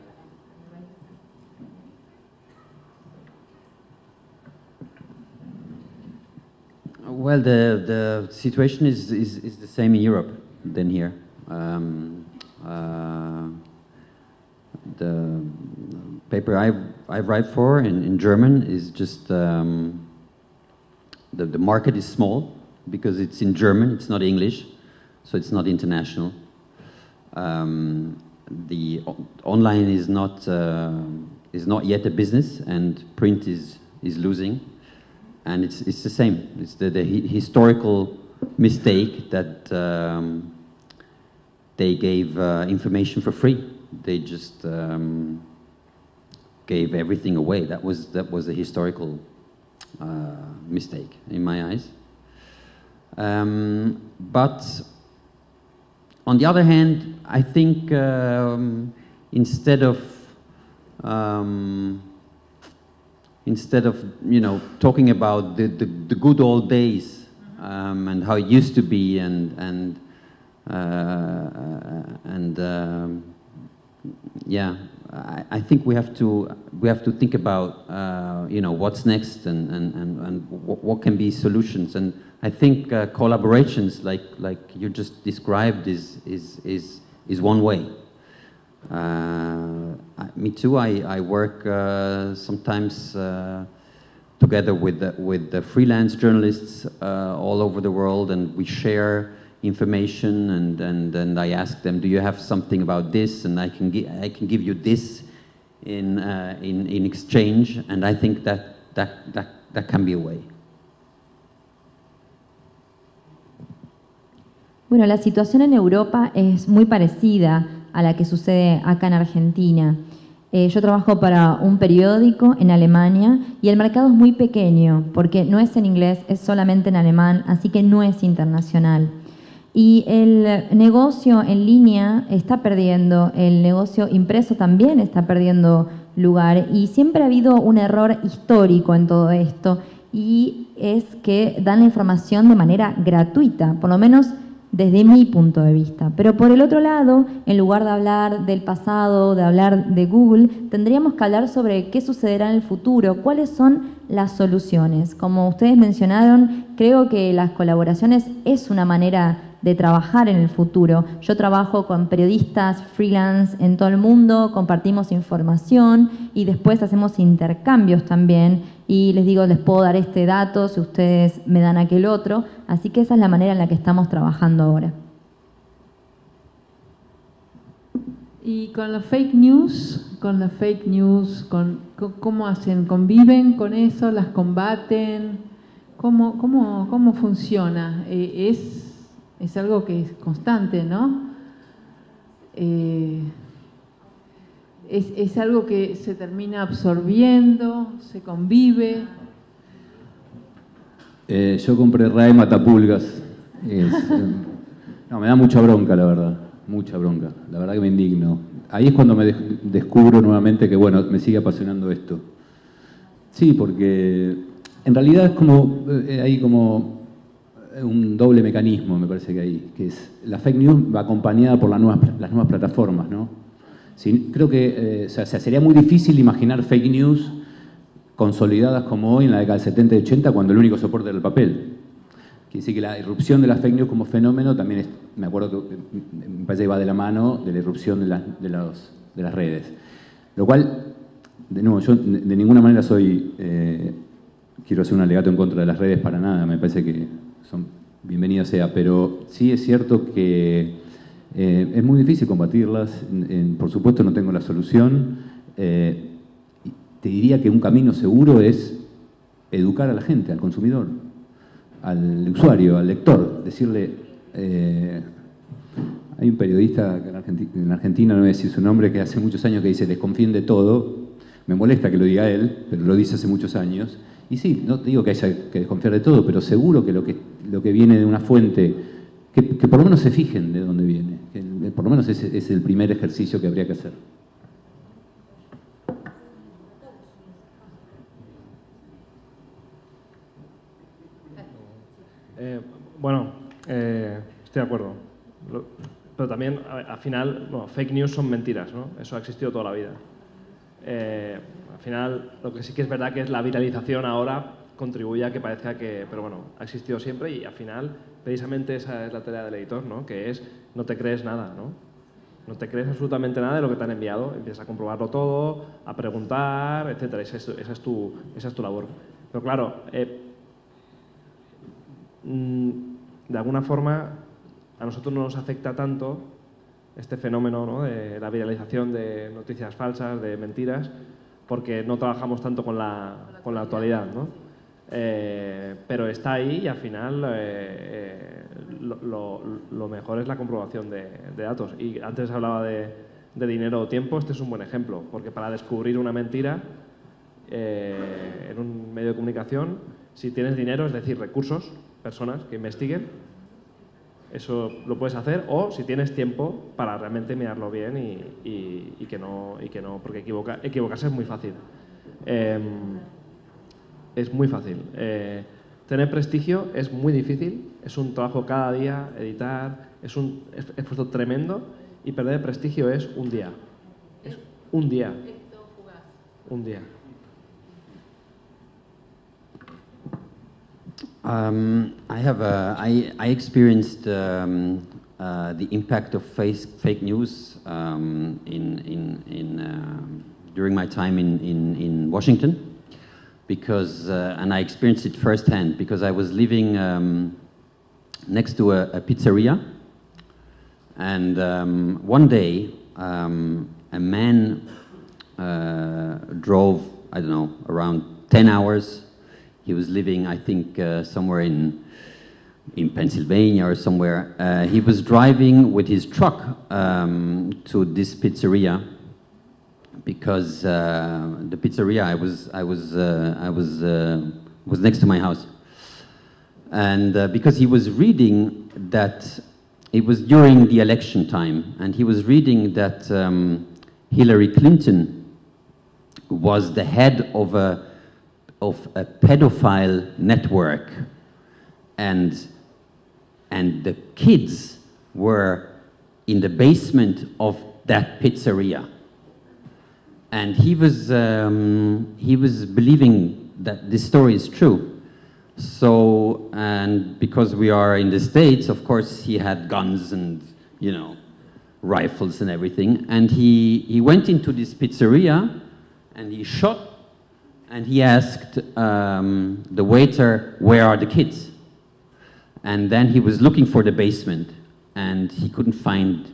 Well, the situation is the same in Europe than here. The paper I write for in German is just the market is small because it's in German, it's not English, so it's not international. The online is not yet a business, and print is losing, and it's the same. It's the historical mistake that they gave information for free. They just gave everything away. That was a historical mistake in my eyes. But on the other hand, I think instead of talking about the good old days and how it used to be and yeah, I think we have to think about what's next and what can be solutions. And I think collaborations like you just described is one way. Me too. I work sometimes together with the freelance journalists all over the world, and we share information, and I ask them, do you have something about this, and I can give you this in exchange, and I think that can be a way.
Bueno, la situación en Europa es muy parecida a la que sucede acá en Argentina. Yo trabajo para un periódico en Alemania y el mercado es muy pequeño porque no es en inglés, es solamente en alemán, así que no es internacional. Y el negocio en línea está perdiendo, el negocio impreso también está perdiendo lugar, y siempre ha habido un error histórico en todo esto, y es que dan la información de manera gratuita, por lo menos desde mi punto de vista. Pero por el otro lado, en lugar de hablar del pasado, de hablar de Google, tendríamos que hablar sobre qué sucederá en el futuro, cuáles son las soluciones. Como ustedes mencionaron, creo que las colaboraciones es una manera de trabajar en el futuro. Yo trabajo con periodistas freelance en todo el mundo, compartimos información y después hacemos intercambios también, y les digo, les puedo dar este dato si ustedes me dan aquel otro, así que esa es la manera en la que estamos trabajando ahora.
Y con la fake news, ¿cómo hacen? ¿Conviven con eso? ¿Las combaten? ¿Cómo funciona? Es algo que es constante, ¿no? Es algo que se termina absorbiendo, se convive.
Yo compré RAE Matapulgas. No, me da mucha bronca, la verdad. mucha bronca. La verdad que me indigno. Ahí es cuando me descubro nuevamente que, bueno, me sigue apasionando esto. Sí, porque en realidad es como, hay como un doble mecanismo, me parece que hay, que es la fake news va acompañada por las nuevas plataformas, ¿no? Sí, creo que o sea, sería muy difícil imaginar fake news consolidadas como hoy en la década del 70 y 80, cuando el único soporte era el papel. Quiere decir que la irrupción de las fake news como fenómeno también es, me acuerdo que me parece que va de la mano de la irrupción de las redes. Lo cual, de nuevo, yo de ninguna manera quiero hacer un alegato en contra de las redes para nada, me parece que son bienvenidas sea, pero sí es cierto que es muy difícil combatirlas, por supuesto no tengo la solución. Te diría que un camino seguro es educar a la gente, al consumidor, al usuario, al lector, decirle... hay un periodista en Argentina, no voy a decir su nombre, que hace muchos años que dice desconfíen de todo. Me molesta que lo diga él, pero lo dice hace muchos años. Y sí, no te digo que haya que desconfiar de todo, pero seguro que lo que viene de una fuente, que por lo menos se fijen de dónde viene. Que por lo menos ese es el primer ejercicio que habría que hacer.
Bueno, estoy de acuerdo. Pero también, al final, bueno, fake news son mentiras, ¿no? Eso ha existido toda la vida. Al final, lo que sí que es verdad que es la viralización ahora contribuye a que parezca que... Pero bueno, ha existido siempre y al final, precisamente esa es la tarea del editor, ¿no? Que es, no te crees nada, ¿no? No te crees absolutamente nada de lo que te han enviado. Empiezas a comprobarlo todo, a preguntar, etcétera. Esa es tu labor. Pero claro, de alguna forma, a nosotros no nos afecta tanto este fenómeno, ¿no? De la viralización de noticias falsas, de mentiras, porque no trabajamos tanto con la actualidad, ¿no? Pero está ahí y al final lo mejor es la comprobación de datos. Y antes hablaba de dinero o tiempo, este es un buen ejemplo, porque para descubrir una mentira en un medio de comunicación, si tienes dinero, es decir, recursos, personas que investiguen, eso lo puedes hacer, o si tienes tiempo para realmente mirarlo bien y que no, porque equivocarse es muy fácil. Es muy fácil. Tener prestigio es muy difícil, es un trabajo cada día, editar, es un esfuerzo tremendo, y perder prestigio es un día. Es un día. Un día.
I experienced the impact of fake news during my time in Washington, because and I experienced it firsthand because I was living next to a pizzeria, and one day a man drove, I don't know, around 10 hours. He was living, I think, somewhere in Pennsylvania or somewhere. He was driving with his truck to this pizzeria because the pizzeria was next to my house, and because he was reading that it was during the election time, and he was reading that Hillary Clinton was the head of a pedophile network, and the kids were in the basement of that pizzeria, and he was believing that this story is true. So, and because we are in the States, of course, he had guns and, you know, rifles and everything, and he went into this pizzeria and he shot. And he asked the waiter, where are the kids? And then he was looking for the basement, and he couldn't find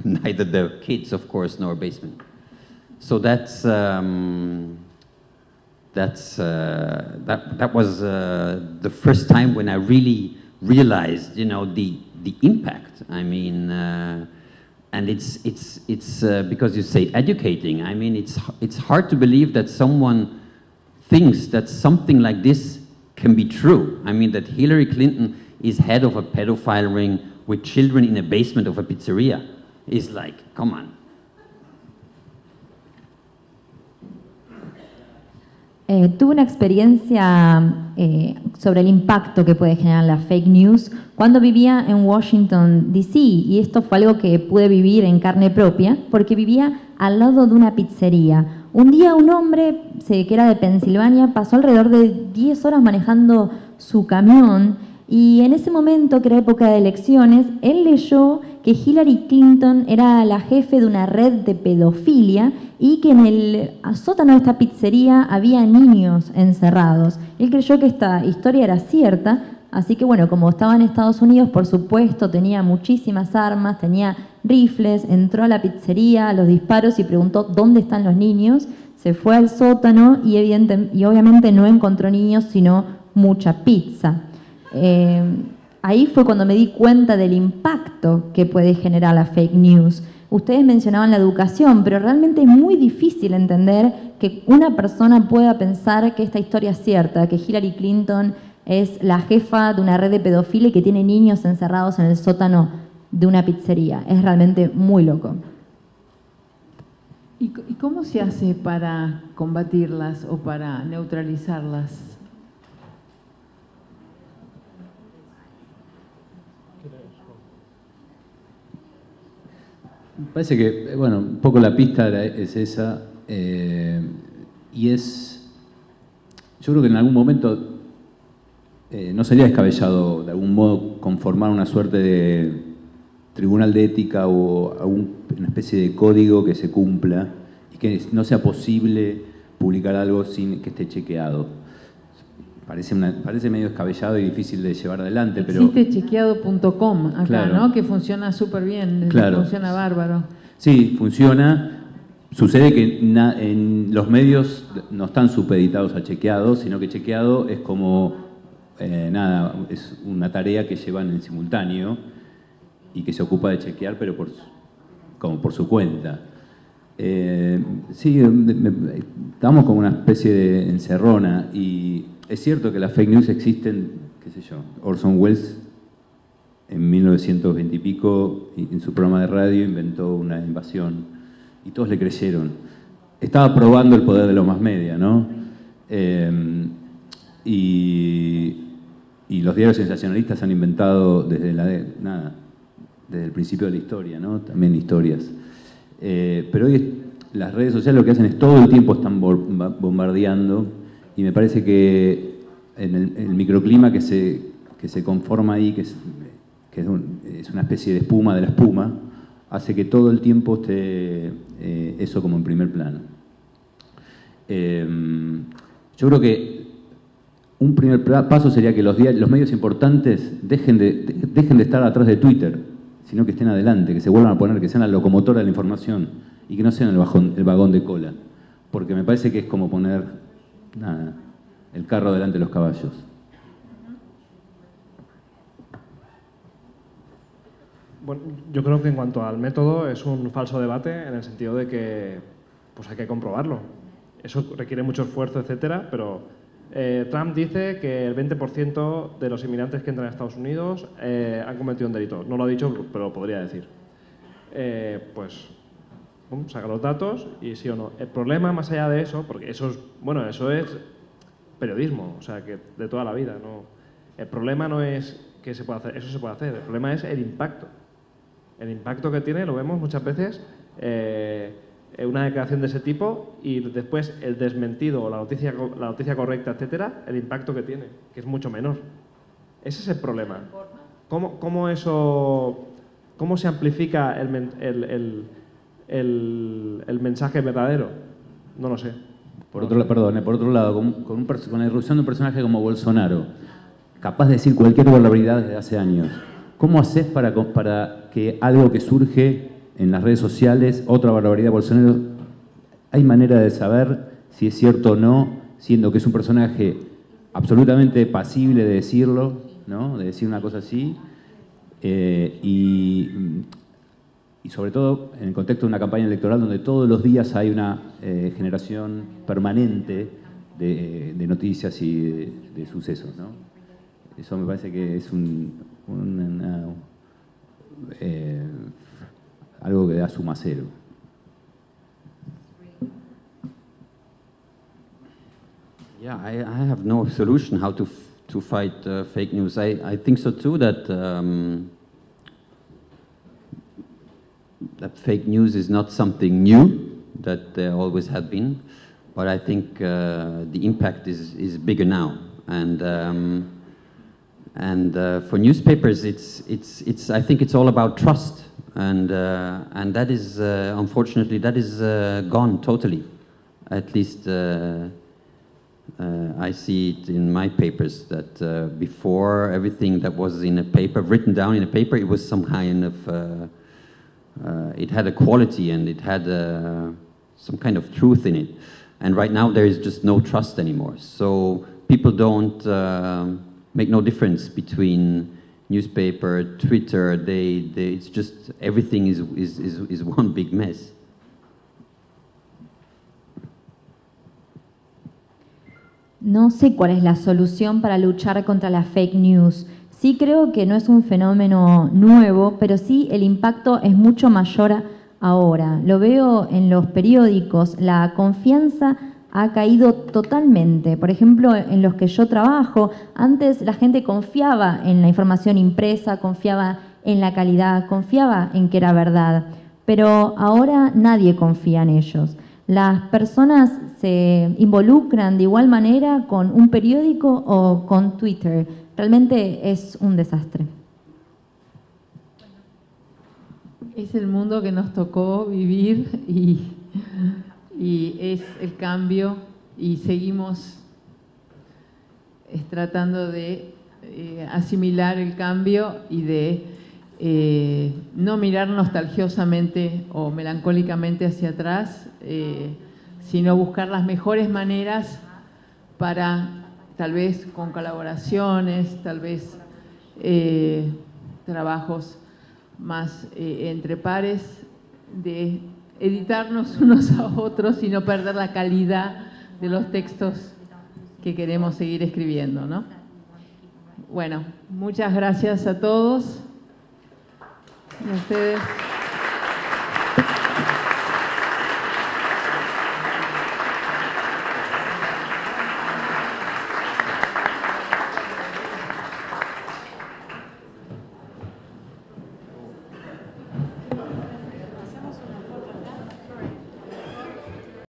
neither the kids, of course, nor basement. So that was the first time when I really realized, you know, the impact. I mean, and it's because you say educating. I mean, it's hard to believe that someone thinks that something like this can be true. I mean, that Hillary Clinton is head of a pedophile ring with children in a basement of a pizzeria. It's like, come on.
Tuve una experiencia sobre el impacto que puede generar la fake news cuando vivía en Washington, D.C. y esto fue algo que pude vivir en carne propia porque vivía al lado de una pizzería. Un día un hombre, que era de Pensilvania, pasó alrededor de 10 horas manejando su camión y en ese momento, que era época de elecciones, él leyó que Hillary Clinton era la jefe de una red de pedofilia y que en el sótano de esta pizzería había niños encerrados. Él creyó que esta historia era cierta, así que bueno, como estaba en Estados Unidos, por supuesto, tenía muchísimas armas, tenía rifles, entró a la pizzería, a los disparos y preguntó dónde están los niños, se fue al sótano y obviamente no encontró niños, sino mucha pizza. Ahí fue cuando me di cuenta del impacto que puede generar la fake news. Ustedes mencionaban la educación, pero realmente es muy difícil entender que una persona pueda pensar que esta historia es cierta, que Hillary Clinton es la jefa de una red de pedofilia y que tiene niños encerrados en el sótano de una pizzería. Es realmente muy loco.
¿Y cómo se hace para combatirlas o para neutralizarlas?
Me parece que, bueno, un poco la pista es esa, y es, yo creo que en algún momento no sería descabellado de algún modo conformar una suerte de tribunal de ética o una especie de código que se cumpla y que no sea posible publicar algo sin que esté chequeado. Parece medio descabellado y difícil de llevar adelante, pero...
Existe chequeado.com acá,
claro,
¿no? Que funciona súper bien,
claro,
funciona bárbaro.
Sí, funciona. Sucede que los medios no están supeditados a chequeado, sino que chequeado es como, es una tarea que llevan en simultáneo y que se ocupa de chequear, pero como por su cuenta. Sí, estamos como una especie de encerrona y es cierto que las fake news existen, qué sé yo, Orson Welles en 1920 y pico en su programa de radio inventó una invasión y todos le creyeron. Estaba probando el poder de los mass media, ¿no? Y los diarios sensacionalistas han inventado desde el principio de la historia, ¿no? También historias. Pero hoy las redes sociales lo que hacen es todo el tiempo están bombardeando y me parece que en el microclima que se conforma ahí, que es una especie de espuma de la espuma, hace que todo el tiempo esté eso como en primer plano. Yo creo que un primer paso sería que los medios importantes dejen de estar atrás de Twitter, sino que estén adelante, que se vuelvan a poner, que sean la locomotora de la información y que no sean el vagón de cola, porque me parece que es como poner el carro delante de los caballos.
Bueno, yo creo que en cuanto al método es un falso debate en el sentido de que pues hay que comprobarlo. Eso requiere mucho esfuerzo, etcétera, pero Trump dice que el 20% de los inmigrantes que entran a Estados Unidos han cometido un delito. No lo ha dicho, pero lo podría decir. Saca los datos y sí o no. El problema más allá de eso, porque eso es periodismo, o sea, que de toda la vida. ¿No? El problema no es que se pueda hacer, eso se puede hacer, el problema es el impacto. El impacto que tiene lo vemos muchas veces en una declaración de ese tipo y después el desmentido o la noticia correcta, etcétera, el impacto que tiene, que es mucho menor. Ese es el problema. ¿Cómo se amplifica el mensaje verdadero? No lo sé.
Por otro lado, con la irrupción de un personaje como Bolsonaro, capaz de decir cualquier barbaridad desde hace años, ¿cómo haces para que algo que surge en las redes sociales, otra barbaridad de Bolsonaro, hay manera de saber si es cierto o no, siendo que es un personaje absolutamente pasible de decirlo, ¿no? De decir una cosa así, y sobre todo en el contexto de una campaña electoral donde todos los días hay una generación permanente de noticias y de sucesos, ¿no? Eso me parece que es algo que da suma cero.
Yeah, I have no solution how to fight fake news. I think so too, that that fake news is not something new, that there always had been, but I think the impact is bigger now. And for newspapers, I think it's all about trust, and that is unfortunately that is gone totally. At least I see it in my papers that before, everything that was in a paper, written down in a paper, it was some kind of it had a quality and it had some kind of truth in it. And right now there is just no trust anymore. So people don't make no difference between newspaper, Twitter. It's just everything is one big mess.
No sé cuál es la solución para luchar contra la fake news. Sí creo que no es un fenómeno nuevo, pero sí el impacto es mucho mayor ahora. Lo veo en los periódicos, la confianza ha caído totalmente. Por ejemplo, en los que yo trabajo, antes la gente confiaba en la información impresa, confiaba en la calidad, confiaba en que era verdad, pero ahora nadie confía en ellos. Las personas se involucran de igual manera con un periódico o con Twitter. Realmente es un desastre.
Es el mundo que nos tocó vivir y es el cambio, y seguimos tratando de asimilar el cambio y de no mirar nostalgiosamente o melancólicamente hacia atrás, sino buscar las mejores maneras para, tal vez con colaboraciones, tal vez trabajos más entre pares, de editarnos unos a otros y no perder la calidad de los textos que queremos seguir escribiendo, ¿no? Bueno, muchas gracias a todos y a ustedes.